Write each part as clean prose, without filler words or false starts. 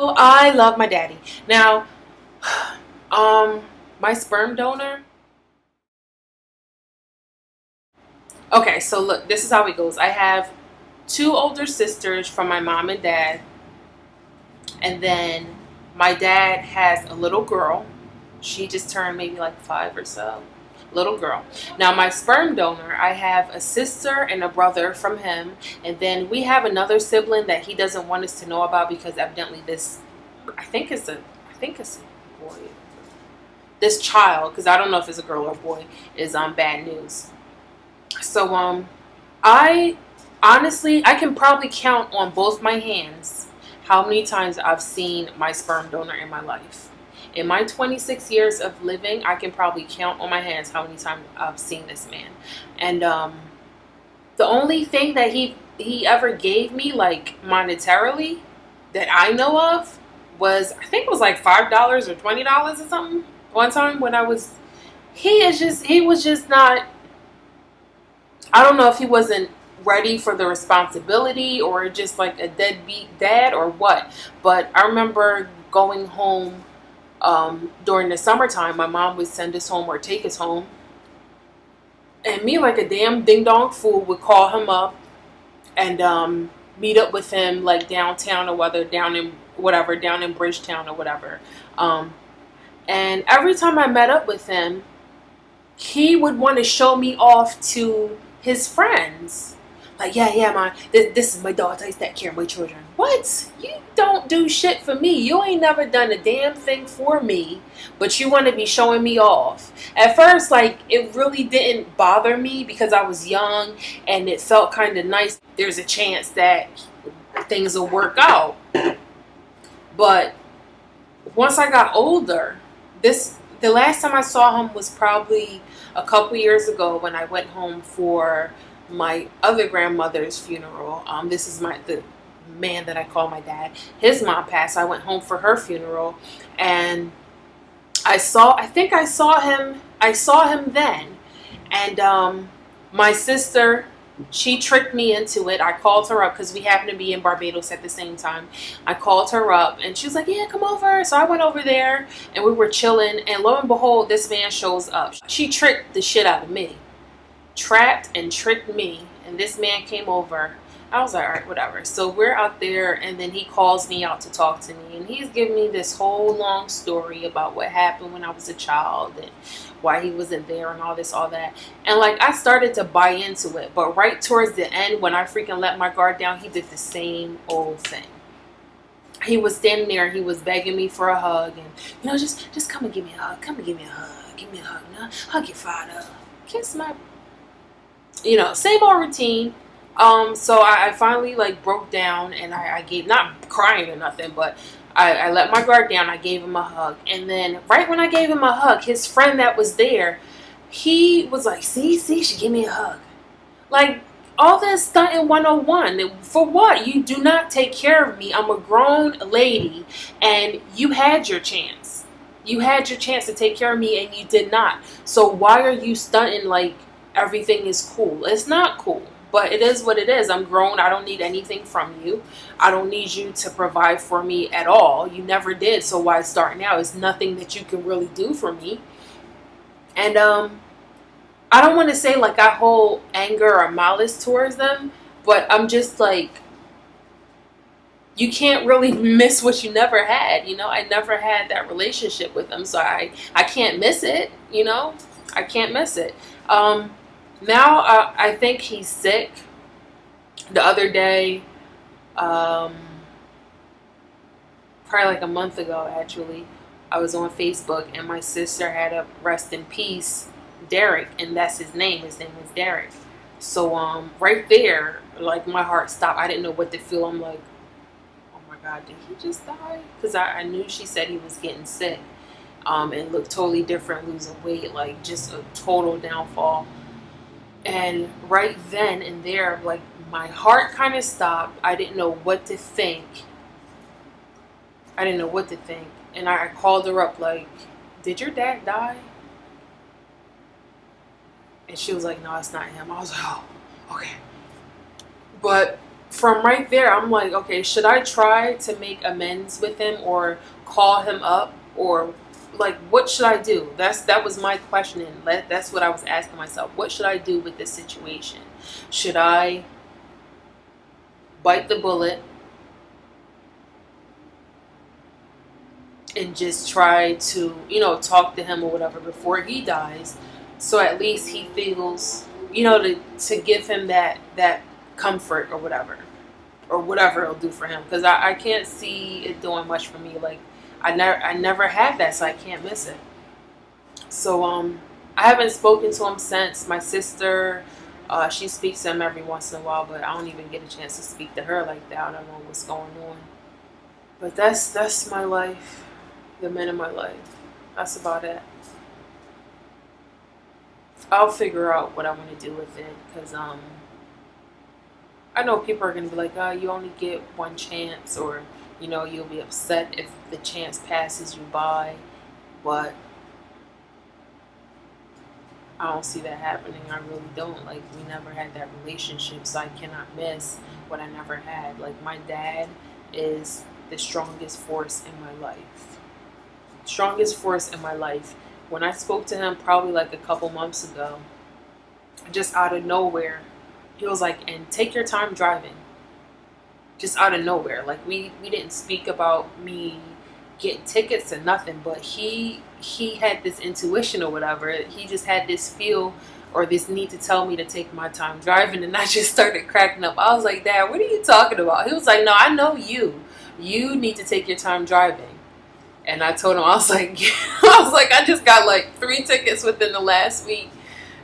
Oh, I love my daddy. Now, my sperm donor. Okay, so look, this is how it goes. I have two older sisters from my mom and dad, and then my dad has a little girl. She just turned maybe like 5 or so. Little girl. Now, my sperm donor, I have a sister and a brother from him, and then we have another sibling that he doesn't want us to know about because evidently this, I think it's a boy. This child, because I don't know if it's a girl or a boy, is bad news. So I honestly, I can probably count on both my hands how many times I've seen my sperm donor in my life. In my 26 years of living, I can probably count on my hands how many times I've seen this man. And the only thing that he ever gave me, like monetarily, that I know of, was, I think it was like $5 or $20 or something. One time when I was, he was just not. I don't know if he wasn't ready for the responsibility or just like a deadbeat dad or what. But I remember going home during the summertime. My mom would send us home or take us home. And me, like a damn ding dong fool, would call him up and meet up with him like downtown or whether down in whatever, down in Bridgetown or whatever. Um, and every time I met up with him, he would want to show me off to his friends. Like, yeah, this is my daughter. I take care of my children. What? You don't do shit for me. You ain't never done a damn thing for me, but you want to be showing me off. At first, like, it really didn't bother me because I was young and it felt kind of nice. There's a chance that things will work out. But once I got older, the last time I saw him was probably a couple years ago when I went home for my other grandmother's funeral. This is the man that I call my dad. His mom passed. I went home for her funeral, and I think I saw him. I saw him then, and my sister, she tricked me into it. I called her up because we happened to be in Barbados at the same time. I called her up and she was like, yeah, come over. So I went over there and we were chilling, and lo and behold, this man shows up. She tricked the shit out of me. Trapped and tricked me. And this man came over. I was like, all right, whatever. So we're out there, and then he calls me out to talk to me, and he's giving me this whole long story about what happened when I was a child and why he wasn't there and all this, all that. And like, I started to buy into it, but right towards the end, when I freaking let my guard down, he did the same old thing. He was standing there, he was begging me for a hug, and just come and give me a hug. Come and give me a hug. Give me a hug. No, hug your father. Kiss my, same old routine. So I finally like broke down, and I gave, not crying or nothing, but I let my guard down. I gave him a hug, and then right when I gave him a hug, his friend that was there, he was like, see, she gave me a hug. Like, all this stunting 101. For what? You do not take care of me. I'm a grown lady, and you had your chance. You had your chance to take care of me, and you did not. So why are you stunting like everything is cool? It's not cool. But it is what it is. I'm grown. I don't need anything from you. I don't need you to provide for me at all. You never did. So why start now? It's nothing that you can really do for me. And I don't want to say like I hold anger or malice towards them, but I'm just like, you can't really miss what you never had. I never had that relationship with them, so I can't miss it. I can't miss it. Now I think he's sick. The other day, probably like a month ago actually, I was on Facebook and my sister had a rest in peace Derek, and that's his name. His name is Derek. So right there, like my heart stopped. I didn't know what to feel. I'm like, oh my God, did he just die? Because I knew she said he was getting sick, and looked totally different, losing weight, like just a total downfall. And right then and there, like my heart kind of stopped. I didn't know what to think. And I called her up like, did your dad die? And she was like, no, it's not him. I was like, oh, okay. But from right there, I'm like, okay, should I try to make amends with him or call him up, or like what should I do? That was my question, and that's what I was asking myself. What should I do with this situation? Should I bite the bullet and just try to, talk to him or whatever before he dies, so at least he feels, to give him that comfort or whatever it'll do for him, because I can't see it doing much for me. Like I never had that, so I can't miss it. So I haven't spoken to him since. My sister, she speaks to him every once in a while, but I don't even get a chance to speak to her like that. I don't know what's going on. But that's my life, the men in my life. That's about it. I'll figure out what I want to do with it, because I know people are gonna be like, oh, you only get one chance, or you'll be upset if the chance passes you by, but I don't see that happening. I really don't. Like, we never had that relationship, so I cannot miss what I never had. Like, my dad is the strongest force in my life. Strongest force in my life. When I spoke to him probably like a couple months ago, just out of nowhere, he was like, and take your time driving. Just out of nowhere. Like, we didn't speak about me getting tickets or nothing, but he had this intuition or whatever. He just had this feel or this need to tell me to take my time driving, and I just started cracking up. I was like, Dad, what are you talking about? He was like, no, I know you need to take your time driving. And I told him, I was like, I just got like 3 tickets within the last week,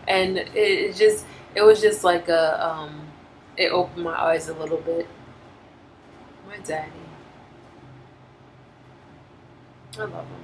and it was just like it opened my eyes a little bit. My daddy, I love him.